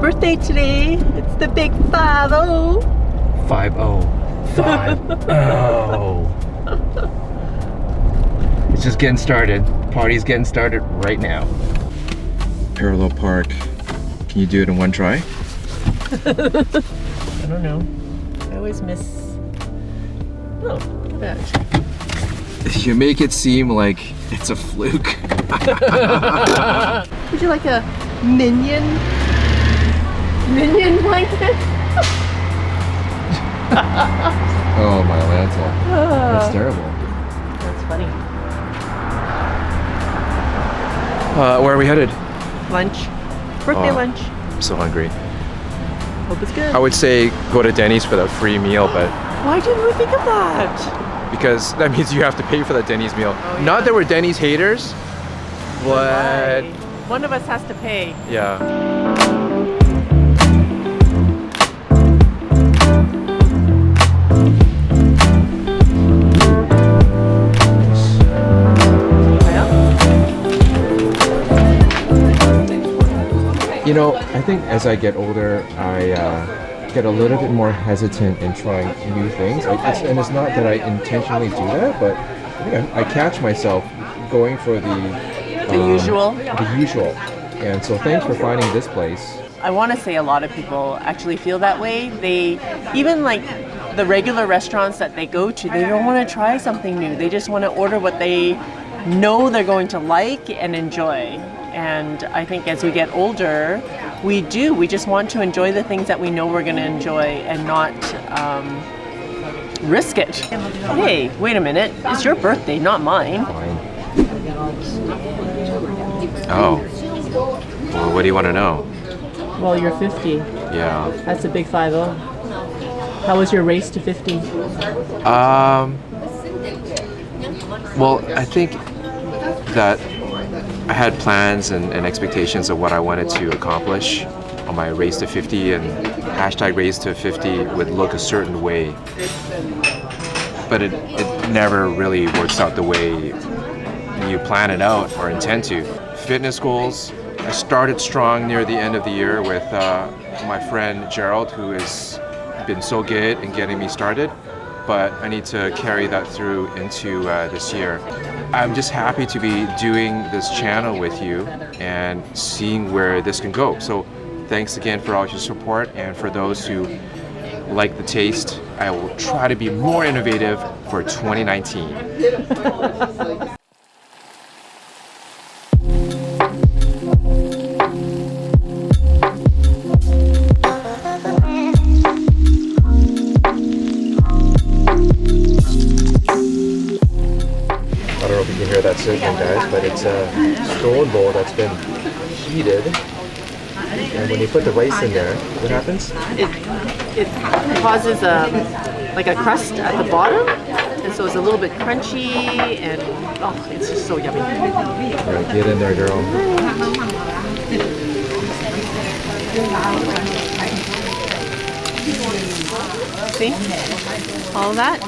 birthday today. It's the big 5-0. 5-0. 5-0. It's just getting started. Party's getting started right now. Parallel park. Can you do it in one try? I don't know. I always miss. Oh, look at that. You make it seem like it's a fluke. Would you like a minion blanket? Oh my Lanta. That's terrible. That's funny. Where are we headed? Lunch. Birthday lunch. I'm so hungry. Hope it's good. I would say go to Denny's for the free meal, but Why didn't we think of that? because that means you have to pay for the Denny's meal. Oh, yeah. Not that we're Denny's haters, but Right. One of us has to pay. yeah. You know, I think as I get older, I get a little bit more hesitant in trying new things. And it's not that I intentionally do that, but I think I catch myself going for the usual. The usual. And so thanks for finding this place. I want to say a lot of people actually feel that way. They, even like the regular restaurants that they go to, they don't want to try something new. They just want to order what they know they're going to like and enjoy. And I think as we get older, we just want to enjoy the things that we know we're going to enjoy and not risk it. Hey, wait a minute. It's your birthday, not mine. Fine. Oh. Well, what do you want to know? Well, you're 50. Yeah. That's a big 5-0. How was your race to 50? Well, I think that I had plans and expectations of what I wanted to accomplish on my race to 50, and hashtag race to 50 would look a certain way. But it never really works out the way you plan it out or intend to. Fitness goals. I started strong near the end of the year with my friend Gerald, who has been so good in getting me started, but I need to carry that through into this year. I'm just happy to be doing this channel with you and seeing where this can go. So thanks again for all your support, and for those who like the taste, I will try to be more innovative for 2019. I don't know if you can hear that sizzling, guys, but it's a stone bowl that's been heated. And when you put the rice in there, what happens? It causes like a crust at the bottom, and so it's a little bit crunchy, and oh, it's just so yummy. All right, get in there, girl. See? All of that?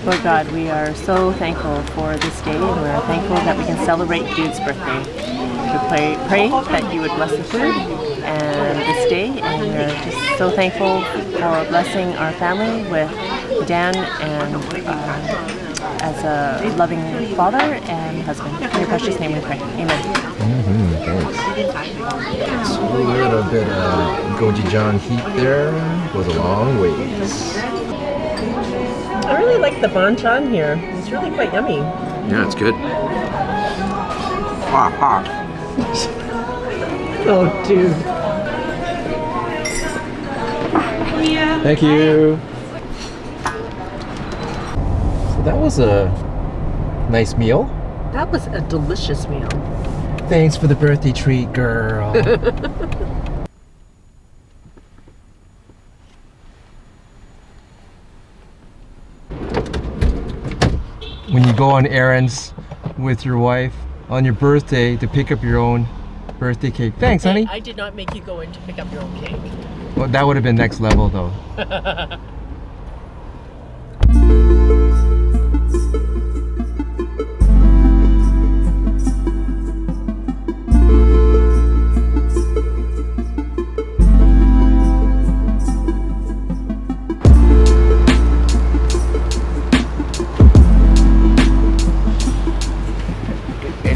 Lord God, we are so thankful for this day, and we're thankful that we can celebrate Dude's birthday. We pray that you would bless the food and this day, and we're just so thankful for blessing our family with Dan and as a loving father and husband. In your precious name we pray. Amen. Thanks. A little bit of gochujang heat there goes a long ways. I really like the banchan here. It's really quite yummy. Yeah, it's good. Hot, hot. Oh, dude. Thank you. So that was a nice meal. That was a delicious meal. Thanks for the birthday treat, girl. When you go on errands with your wife on your birthday to pick up your own birthday cake. Thanks, honey. I did not make you go in to pick up your own cake. Well, that would have been next level, though.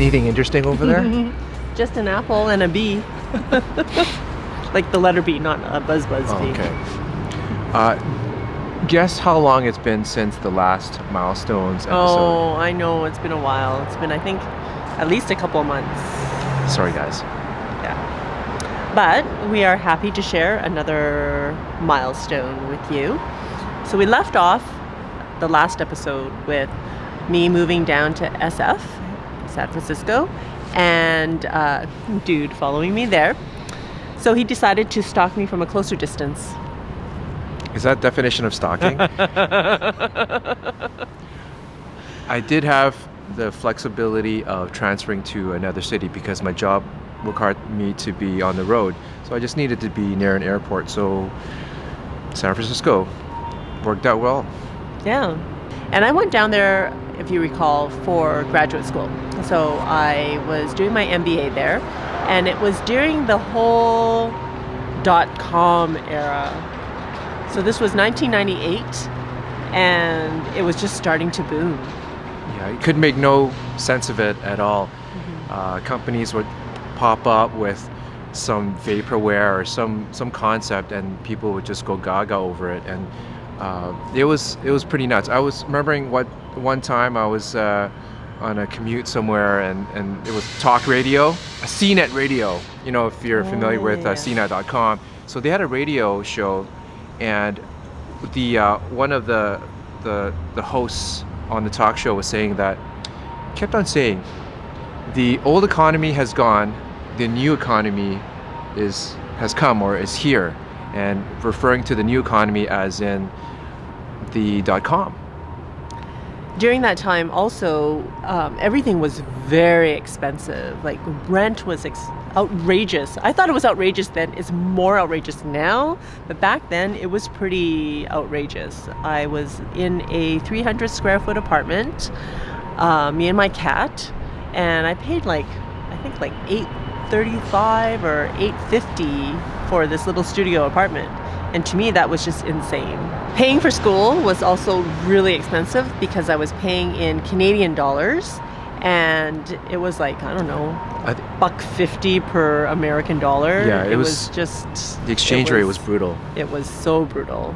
Anything interesting over there? Just an apple and a bee. Like the letter B, not a buzz bee. Okay. Guess how long it's been since the last Milestones episode? Oh, I know. It's been a while. It's been, I think, at least a couple of months. Sorry, guys. Yeah. But we are happy to share another milestone with you. So we left off the last episode with me moving down to SF, San Francisco, and dude following me there. So he decided to stalk me from a closer distance. Is that definition of stalking? I did have the flexibility of transferring to another city because my job required me to be on the road. So I just needed to be near an airport. So San Francisco worked out well. Yeah. And I went down there, if you recall, for graduate school. So I was doing my MBA there, and it was during the whole .com era. So this was 1998, and it was just starting to boom. Yeah, you could make no sense of it at all. Companies would pop up with some vaporware or some concept, and people would just go gaga over it. And it was pretty nuts. I was remembering one time I was on a commute somewhere, and it was talk radio, a CNET radio. You know, if you're familiar with CNET.com. So they had a radio show, and the one of the hosts on the talk show was saying that, kept on saying, the old economy has gone, the new economy has come or is here, and referring to the new economy as in the .com. During that time also, everything was very expensive. Like rent was outrageous. I thought it was outrageous then. It's more outrageous now, but back then it was pretty outrageous. I was in a 300 square foot apartment, me and my cat, and I paid like $835 or $850 for this little studio apartment. And to me, that was just insane. Paying for school was also really expensive because I was paying in Canadian dollars, and it was like, I don't know, $1.50 per American dollar. Yeah, it was just... The exchange rate was brutal. It was so brutal.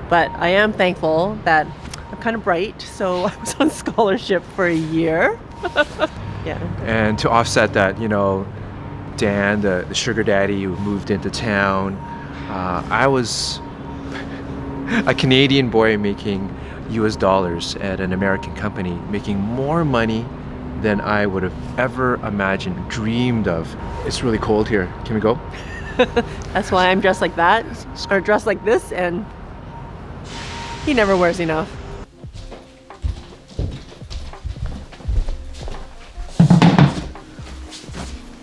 But I am thankful that I'm kind of bright, so I was on scholarship for a year. Yeah. And to offset that, you know, Dan, the sugar daddy who moved into town, I was a Canadian boy making US dollars at an American company, making more money than I would have ever imagined, dreamed of. It's really cold here. Can we go? That's why I'm dressed like that, or dressed like this, and he never wears enough.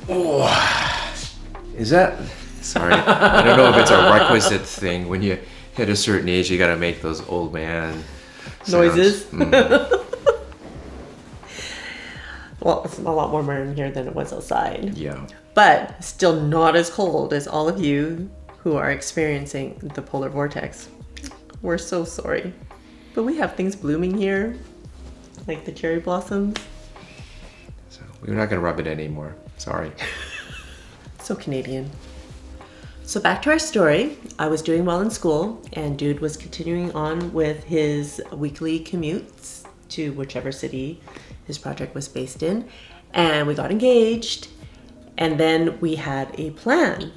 Oh, is that... Sorry, I don't know if it's a requisite thing. When you hit a certain age, you gotta make those old man noises. Well, it's a lot warmer in here than it was outside. Yeah. But still not as cold as all of you who are experiencing the polar vortex. We're so sorry. But we have things blooming here, like the cherry blossoms. So we're not gonna rub it in anymore. Sorry. So Canadian. So back to our story. I was doing well in school, and dude was continuing on with his weekly commutes to whichever city his project was based in. And we got engaged, and then we had a plan.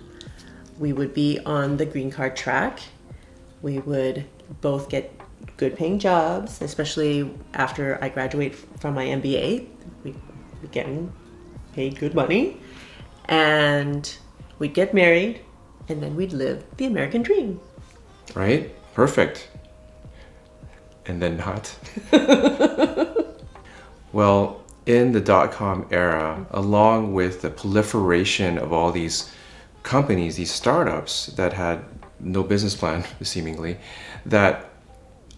We would be on the green card track. We would both get good paying jobs, especially after I graduate from my MBA. We'd be getting paid good money, and we'd get married, and then we'd live the American dream. Right? Perfect. And then not. Well, in the .com era, along with the proliferation of all these companies, these startups that had no business plan, seemingly, that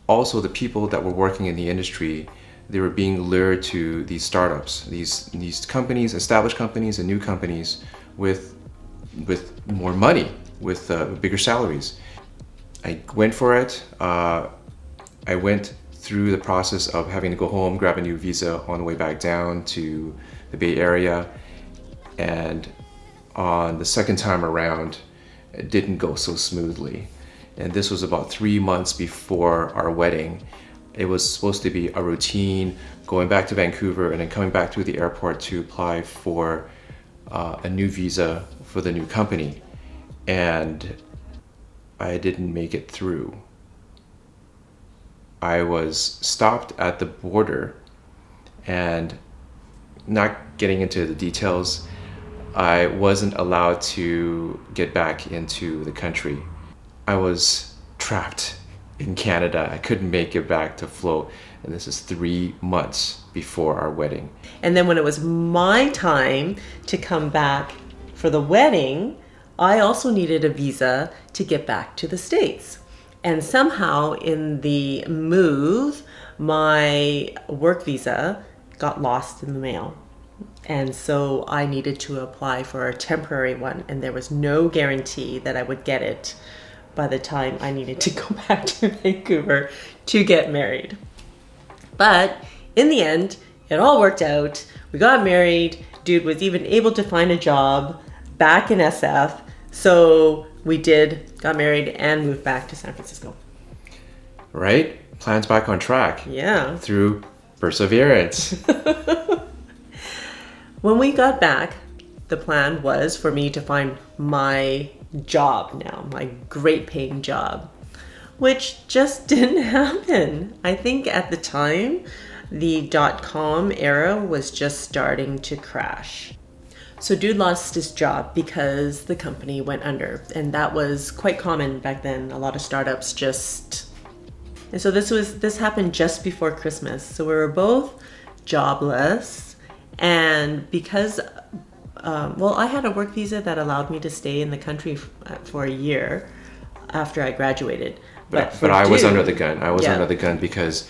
also the people that were working in the industry, they were being lured to these startups, these companies, established companies and new companies with more money, with bigger salaries. I went for it. I went through the process of having to go home, grab a new visa on the way back down to the Bay Area. And on the second time around, it didn't go so smoothly. And this was about 3 months before our wedding. It was supposed to be a routine, going back to Vancouver and then coming back to the airport to apply for a new visa for the new company. And I didn't make it through. I was stopped at the border, and not getting into the details, I wasn't allowed to get back into the country. I was trapped in Canada. I couldn't make it back to float, and this is 3 months before our wedding. And then when it was my time to come back for the wedding, I also needed a visa to get back to the States. And somehow in the move, my work visa got lost in the mail. And so I needed to apply for a temporary one, and there was no guarantee that I would get it by the time I needed to go back to Vancouver to get married. But in the end, it all worked out. We got married. Dude was even able to find a job back in SF. So we got married and moved back to San Francisco. Right? Plans back on track. Yeah. Through perseverance. When we got back, the plan was for me to find my job now, my great paying job, which just didn't happen. I think at the time, the .com era was just starting to crash. So dude lost his job because the company went under, and that was quite common back then. A lot of startups and so this happened just before Christmas. So we were both jobless, and because I had a work visa that allowed me to stay in the country for a year after I graduated. But I was under the gun. I was under the gun because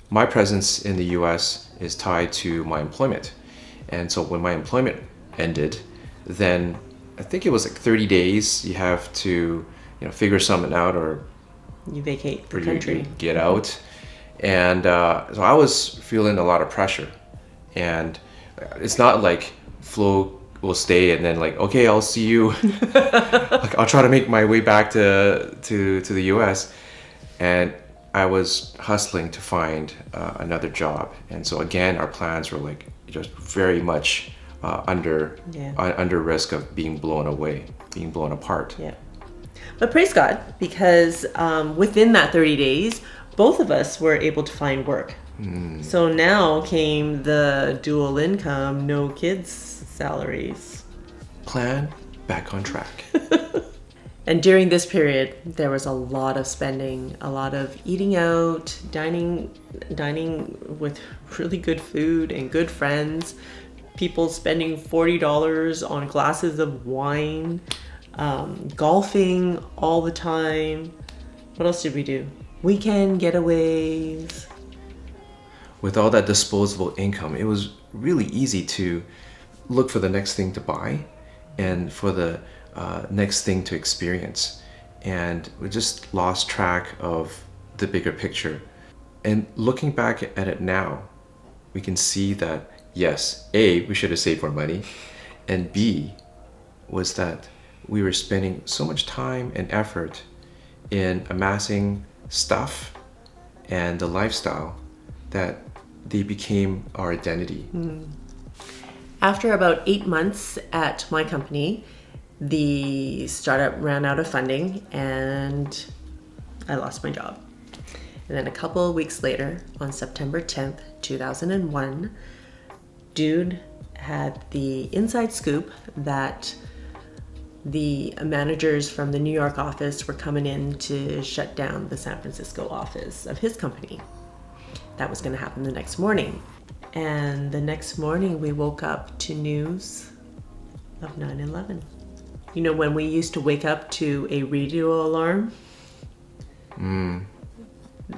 my presence in the US is tied to my employment. And so when my employment ended, then I think it was like 30 days you have to figure something out, or you vacate the country. You get out. And so I was feeling a lot of pressure. And it's not like Flo will stay and then like, okay, I'll see you. Like, I'll try to make my way back to the US. And I was hustling to find another job. And so again, our plans were like just very much under risk of being blown away, being blown apart. Yeah. But praise God, because within that 30 days, both of us were able to find work. So now came the dual income, no kids salaries. Plan back on track. And during this period, there was a lot of spending, a lot of eating out, dining with really good food and good friends, people spending $40 on glasses of wine, golfing all the time. What else did we do? Weekend getaways. With all that disposable income, it was really easy to look for the next thing to buy and for the next thing to experience. And we just lost track of the bigger picture. And looking back at it now, we can see that, yes, A, we should have saved more money, and B, was that we were spending so much time and effort in amassing stuff and the lifestyle that they became our identity. After about 8 months at my company, the startup ran out of funding and I lost my job. And then a couple of weeks later, on September 10th, 2001, Dude had the inside scoop that the managers from the New York office were coming in to shut down the San Francisco office of his company. That was going to happen the next morning. And the next morning we woke up to news of 9/11. You know, when we used to wake up to a radio alarm,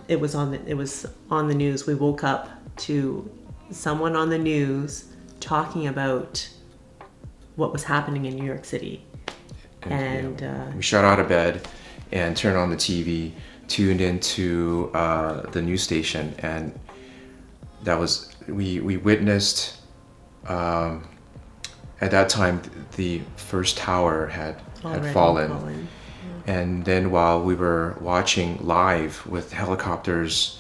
it was on the news. We woke up to someone on the news talking about what was happening in New York City. And we shot out of bed and turned on the TV, tuned into the news station, and that was we witnessed At that time, the first tower had Already fallen. And then while we were watching live with helicopters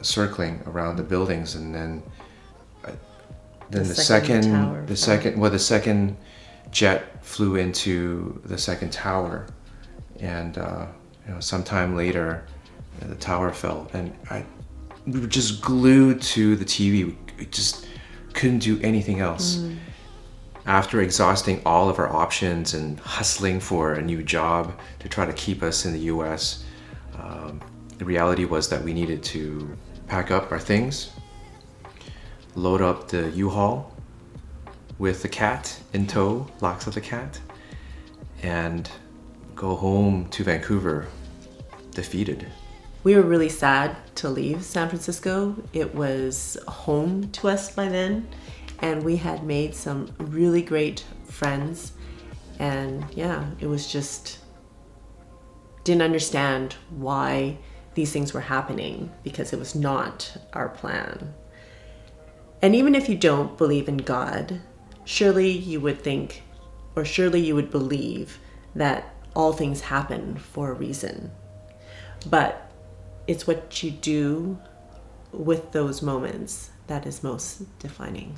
circling around the buildings, and then the second jet flew into the second tower, and sometime later the tower fell, and we were just glued to the TV. We just couldn't do anything else. After exhausting all of our options and hustling for a new job to try to keep us in the US, the reality was that we needed to pack up our things, load up the U-Haul with the cat in tow, locks of the cat, and go home to Vancouver defeated. We were really sad to leave San Francisco. It was home to us by then, and we had made some really great friends. And yeah, it was just, didn't understand why these things were happening, because it was not our plan. And even if you don't believe in God, surely you would think, or surely you would believe that all things happen for a reason. But it's what you do with those moments that is most defining.